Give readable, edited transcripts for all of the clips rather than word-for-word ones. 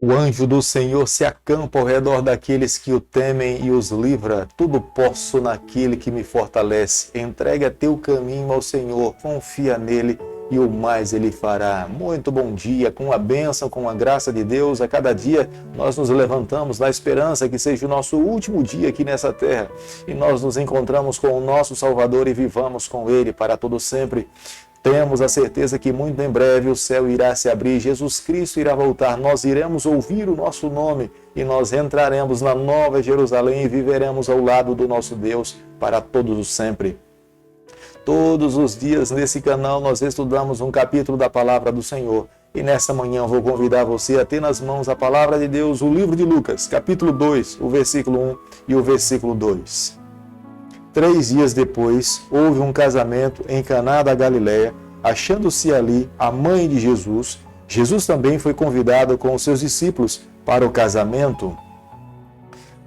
O anjo do Senhor se acampa ao redor daqueles que o temem e os livra. Tudo posso naquele que me fortalece. Entrega teu caminho ao Senhor, confia nele e o mais ele fará. Muito bom dia, com a bênção, com a graça de Deus. A cada dia nós nos levantamos na esperança que seja o nosso último dia aqui nessa terra. E nós nos encontramos com o nosso Salvador e vivamos com ele para todo sempre. Temos a certeza que muito em breve o céu irá se abrir, Jesus Cristo irá voltar, nós iremos ouvir o nosso nome e nós entraremos na Nova Jerusalém e viveremos ao lado do nosso Deus para todos os sempre. Todos os dias nesse canal nós estudamos um capítulo da Palavra do Senhor e nessa manhã eu vou convidar você a ter nas mãos a Palavra de Deus, o livro de Lucas, capítulo 2, o versículo 1 e o versículo 2. 3 dias depois, houve um casamento em Caná da Galileia, achando-se ali a mãe de Jesus. Jesus também foi convidado com os seus discípulos para o casamento.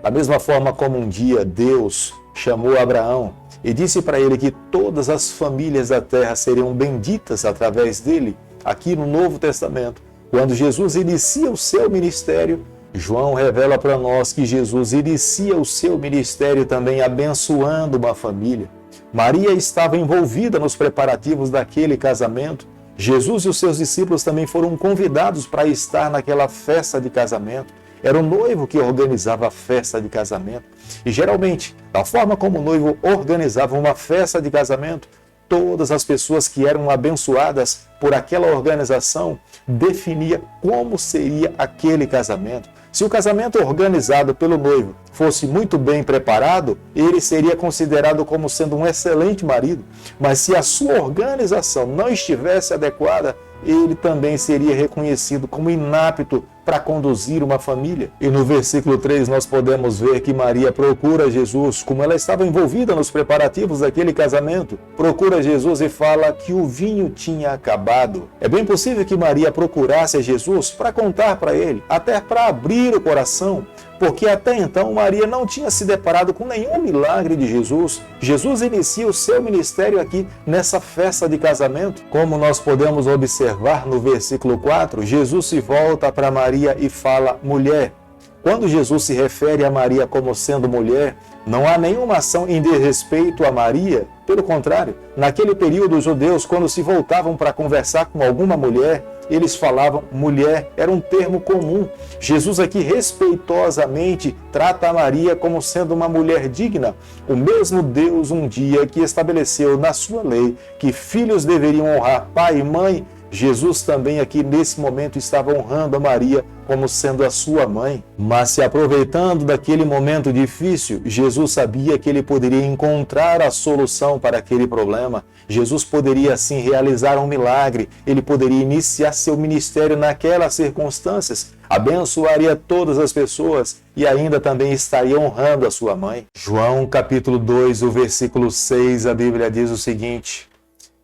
Da mesma forma como um dia Deus chamou Abraão e disse para ele que todas as famílias da terra seriam benditas através dele, aqui no Novo Testamento, quando Jesus inicia o seu ministério, João revela para nós que Jesus inicia o seu ministério também abençoando uma família. Maria estava envolvida nos preparativos daquele casamento. Jesus e os seus discípulos também foram convidados para estar naquela festa de casamento. Era o noivo que organizava a festa de casamento. E geralmente, da forma como o noivo organizava uma festa de casamento, todas as pessoas que eram abençoadas por aquela organização definia como seria aquele casamento. Se o casamento organizado pelo noivo fosse muito bem preparado, ele seria considerado como sendo um excelente marido. Mas se a sua organização não estivesse adequada, ele também seria reconhecido como inapto para conduzir uma família. E no versículo 3 nós podemos ver que Maria procura Jesus, como ela estava envolvida nos preparativos daquele casamento, procura Jesus e fala que o vinho tinha acabado. É bem possível que Maria procurasse a Jesus para contar para ele, até para abrir o coração, porque até então Maria não tinha se deparado com nenhum milagre de Jesus. Jesus inicia o seu ministério aqui nessa festa de casamento. Como nós podemos observar no versículo 4, Jesus se volta para Maria e fala, mulher. Quando Jesus se refere a Maria como sendo mulher, não há nenhuma ação em desrespeito a Maria. Pelo contrário, naquele período os judeus, quando se voltavam para conversar com alguma mulher, eles falavam mulher, era um termo comum. Jesus aqui respeitosamente trata a Maria como sendo uma mulher digna. O mesmo Deus um dia que estabeleceu na sua lei que filhos deveriam honrar pai e mãe, Jesus também aqui nesse momento estava honrando a Maria como sendo a sua mãe. Mas se aproveitando daquele momento difícil, Jesus sabia que ele poderia encontrar a solução para aquele problema. Jesus poderia assim realizar um milagre, ele poderia iniciar seu ministério naquelas circunstâncias, abençoaria todas as pessoas e ainda também estaria honrando a sua mãe. João capítulo 2, o versículo 6, a Bíblia diz o seguinte: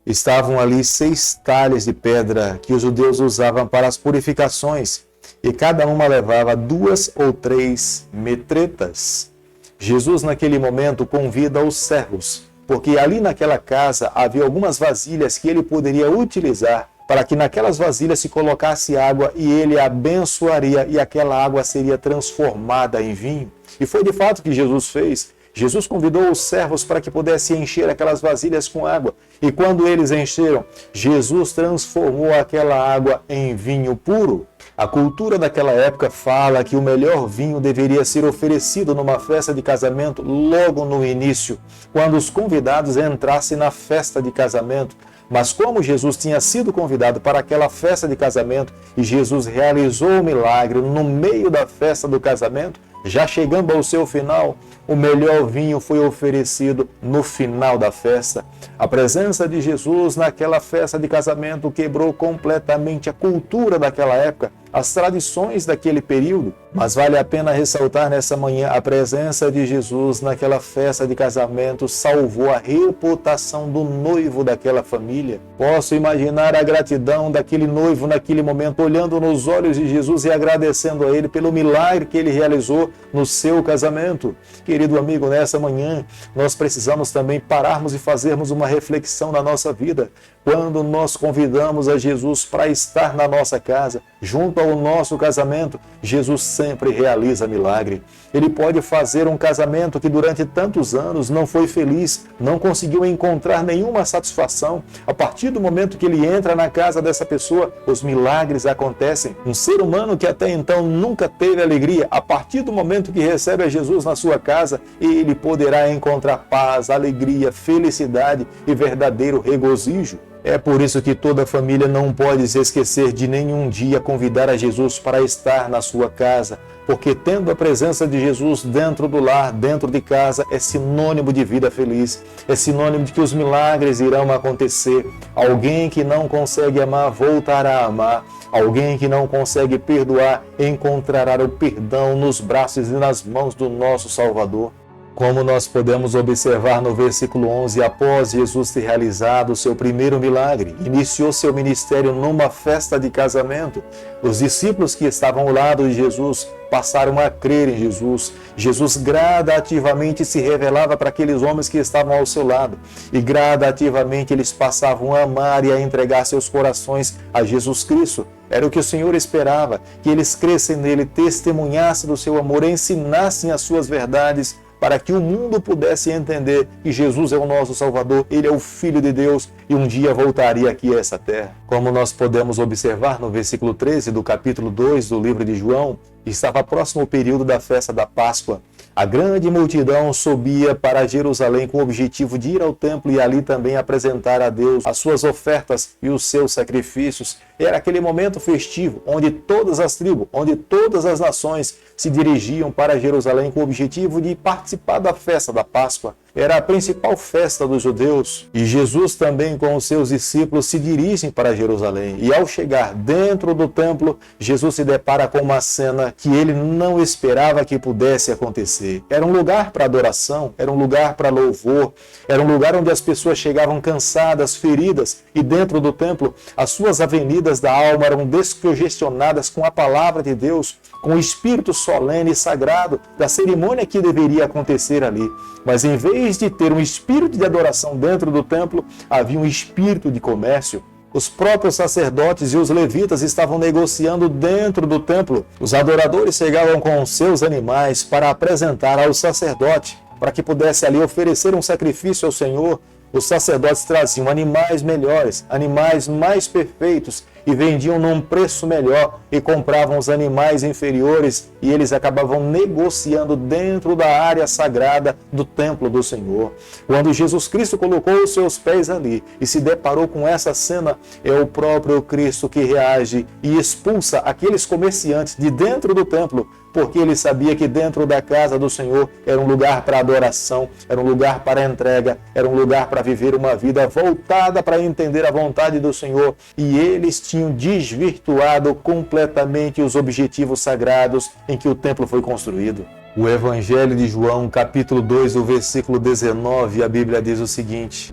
estavam ali 6 talhas de pedra que os judeus usavam para as purificações, e cada uma levava 2 ou 3 metretas. Jesus naquele momento convida os servos, porque ali naquela casa havia algumas vasilhas que ele poderia utilizar para que naquelas vasilhas se colocasse água e ele abençoaria e aquela água seria transformada em vinho. E foi de fato o que Jesus fez. Jesus convidou os servos para que pudessem encher aquelas vasilhas com água. E quando eles encheram, Jesus transformou aquela água em vinho puro. A cultura daquela época fala que o melhor vinho deveria ser oferecido numa festa de casamento logo no início, quando os convidados entrassem na festa de casamento. Mas como Jesus tinha sido convidado para aquela festa de casamento e Jesus realizou o milagre no meio da festa do casamento, já chegando ao seu final, o melhor vinho foi oferecido no final da festa. A presença de Jesus naquela festa de casamento quebrou completamente a cultura daquela época, as tradições daquele período. Mas vale a pena ressaltar nessa manhã, a presença de Jesus naquela festa de casamento salvou a reputação do noivo daquela família. Posso imaginar a gratidão daquele noivo naquele momento, olhando nos olhos de Jesus e agradecendo a ele pelo milagre que ele realizou no seu casamento. Querido amigo, nessa manhã nós precisamos também pararmos e fazermos uma reflexão na nossa vida. Quando nós convidamos a Jesus para estar na nossa casa, junto ao nosso casamento, Jesus sempre realiza milagre. Ele pode fazer um casamento que durante tantos anos não foi feliz, não conseguiu encontrar nenhuma satisfação. A partir do momento que ele entra na casa dessa pessoa, os milagres acontecem. Um ser humano que até então nunca teve alegria, a partir do momento que recebe a Jesus na sua casa, ele poderá encontrar paz, alegria, felicidade e verdadeiro regozijo. É por isso que toda família não pode se esquecer de nenhum dia convidar a Jesus para estar na sua casa, porque tendo a presença de Jesus dentro do lar, dentro de casa, é sinônimo de vida feliz, é sinônimo de que os milagres irão acontecer. Alguém que não consegue amar voltará a amar. Alguém que não consegue perdoar encontrará o perdão nos braços e nas mãos do nosso Salvador. Como nós podemos observar no versículo 11, após Jesus ter realizado o seu primeiro milagre, iniciou seu ministério numa festa de casamento. Os discípulos que estavam ao lado de Jesus passaram a crer em Jesus. Jesus gradativamente se revelava para aqueles homens que estavam ao seu lado. E gradativamente eles passavam a amar e a entregar seus corações a Jesus Cristo. Era o que o Senhor esperava, que eles crescem nele, testemunhassem do seu amor, ensinassem as suas verdades, para que o mundo pudesse entender que Jesus é o nosso Salvador, Ele é o Filho de Deus e um dia voltaria aqui a essa terra. Como nós podemos observar no versículo 13 do capítulo 2 do livro de João, estava próximo o período da festa da Páscoa. A grande multidão subia para Jerusalém com o objetivo de ir ao templo e ali também apresentar a Deus as suas ofertas e os seus sacrifícios. Era aquele momento festivo onde todas as tribos, onde todas as nações se dirigiam para Jerusalém com o objetivo de participar da festa da Páscoa. Era a principal festa dos judeus e Jesus também com os seus discípulos se dirigem para Jerusalém. E ao chegar dentro do templo, Jesus se depara com uma cena que ele não esperava que pudesse acontecer. Era um lugar para adoração, era um lugar para louvor, era um lugar onde as pessoas chegavam cansadas, feridas, e dentro do templo as suas avenidas da alma eram descongestionadas com a palavra de Deus, com o espírito solene e sagrado da cerimônia que deveria acontecer ali. Mas em vez de ter um espírito de adoração dentro do templo, havia um espírito de comércio. Os próprios sacerdotes e os levitas estavam negociando dentro do templo. Os adoradores chegavam com os seus animais para apresentar ao sacerdote, para que pudesse ali oferecer um sacrifício ao Senhor. Os sacerdotes traziam animais melhores, animais mais perfeitos, e vendiam num preço melhor e compravam os animais inferiores, e eles acabavam negociando dentro da área sagrada do templo do Senhor. Quando Jesus Cristo colocou os seus pés ali e se deparou com essa cena, é o próprio Cristo que reage e expulsa aqueles comerciantes de dentro do templo, porque ele sabia que dentro da casa do Senhor era um lugar para adoração, era um lugar para entrega, era um lugar para viver uma vida voltada para entender a vontade do Senhor, e eles tinham desvirtuado completamente os objetivos sagrados em que o templo foi construído. O Evangelho de João, capítulo 2, o versículo 19, a Bíblia diz o seguinte: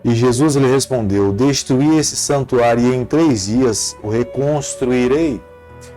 E Jesus lhe respondeu: Destruí esse santuário e em 3 dias o reconstruirei.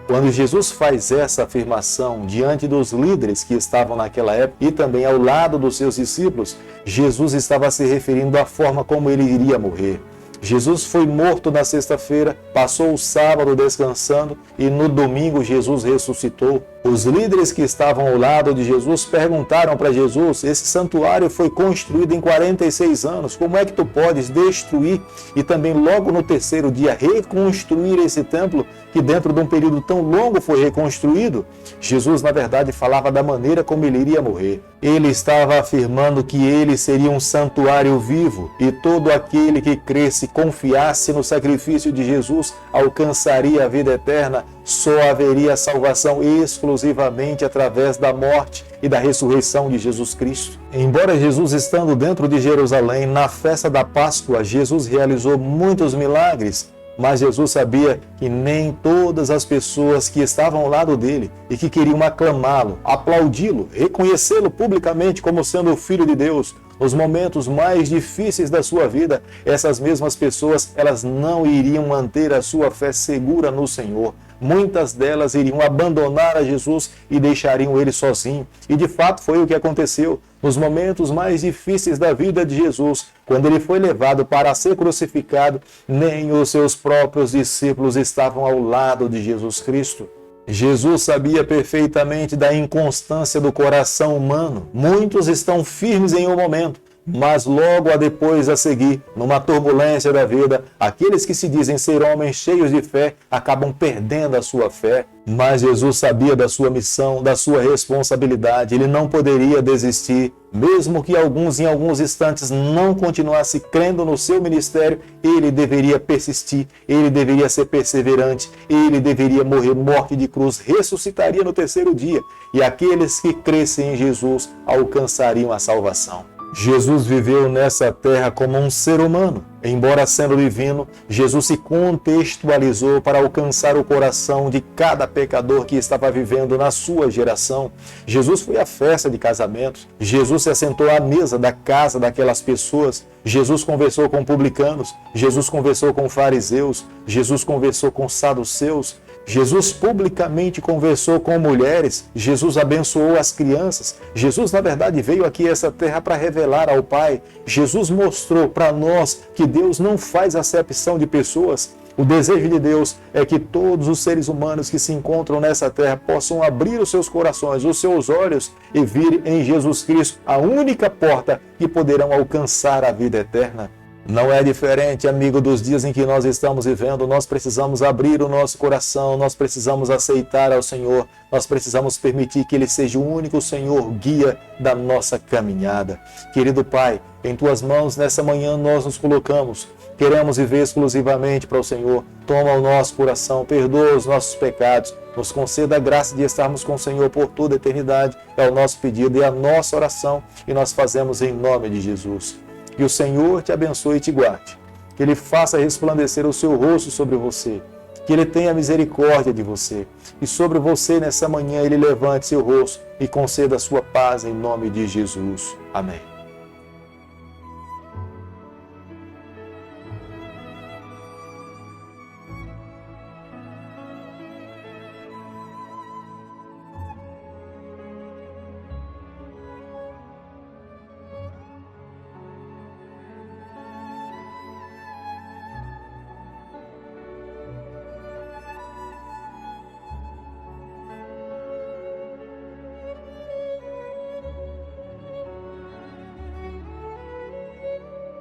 Quando Jesus faz essa afirmação diante dos líderes que estavam naquela época e também ao lado dos seus discípulos, Jesus estava se referindo à forma como ele iria morrer. Jesus foi morto na sexta-feira, passou o sábado descansando e no domingo Jesus ressuscitou. Os líderes que estavam ao lado de Jesus perguntaram para Jesus: esse santuário foi construído em 46 anos, como é que tu podes destruir e também logo no 3º dia reconstruir esse templo que dentro de um período tão longo foi reconstruído? Jesus, na verdade, falava da maneira como ele iria morrer. Ele estava afirmando que ele seria um santuário vivo e todo aquele que cresce e confiasse no sacrifício de Jesus alcançaria a vida eterna. Só haveria salvação exclusivamente através da morte e da ressurreição de Jesus Cristo. Embora Jesus estando dentro de Jerusalém, na festa da Páscoa, Jesus realizou muitos milagres, mas Jesus sabia que nem todas as pessoas que estavam ao lado dele e que queriam aclamá-lo, aplaudi-lo, reconhecê-lo publicamente como sendo o Filho de Deus, nos momentos mais difíceis da sua vida, essas mesmas pessoas, elas não iriam manter a sua fé segura no Senhor. muitas delas iriam abandonar a Jesus e deixariam ele sozinho. E de fato foi o que aconteceu. Nos momentos mais difíceis da vida de Jesus, quando ele foi levado para ser crucificado, nem os seus próprios discípulos estavam ao lado de Jesus Cristo. Jesus sabia perfeitamente da inconstância do coração humano. Muitos estão firmes em um momento, mas logo depois a seguir, numa turbulência da vida, aqueles que se dizem ser homens cheios de fé acabam perdendo a sua fé. Mas Jesus sabia da sua missão, da sua responsabilidade. Ele não poderia desistir, mesmo que alguns em alguns instantes não continuassem crendo no seu ministério. Ele deveria persistir, ele deveria ser perseverante, ele deveria morrer morte de cruz, ressuscitaria no terceiro dia, e aqueles que crescem em Jesus alcançariam a salvação. Jesus viveu nessa terra como um ser humano. Embora sendo divino, Jesus se contextualizou para alcançar o coração de cada pecador que estava vivendo na sua geração. Jesus foi à festa de casamentos. Jesus se assentou à mesa da casa daquelas pessoas. Jesus conversou com publicanos. Jesus conversou com fariseus. Jesus conversou com saduceus. Jesus publicamente conversou com mulheres, Jesus abençoou as crianças, Jesus, na verdade, veio aqui a essa terra para revelar ao Pai. Jesus mostrou para nós que Deus não faz acepção de pessoas. O desejo de Deus é que todos os seres humanos que se encontram nessa terra possam abrir os seus corações, os seus olhos e vir em Jesus Cristo a única porta que poderão alcançar a vida eterna. Não é diferente, amigo, dos dias em que nós estamos vivendo. Nós precisamos abrir o nosso coração, nós precisamos aceitar ao Senhor, nós precisamos permitir que Ele seja o único Senhor guia da nossa caminhada. Querido Pai, em Tuas mãos nessa manhã nós nos colocamos. Queremos viver exclusivamente para o Senhor. Toma o nosso coração, perdoa os nossos pecados, nos conceda a graça de estarmos com o Senhor por toda a eternidade. É o nosso pedido e a nossa oração, e nós fazemos em nome de Jesus. Que o Senhor te abençoe e te guarde. Que Ele faça resplandecer o seu rosto sobre você. Que Ele tenha misericórdia de você. E sobre você nessa manhã Ele levante seu rosto e conceda a sua paz em nome de Jesus. Amém.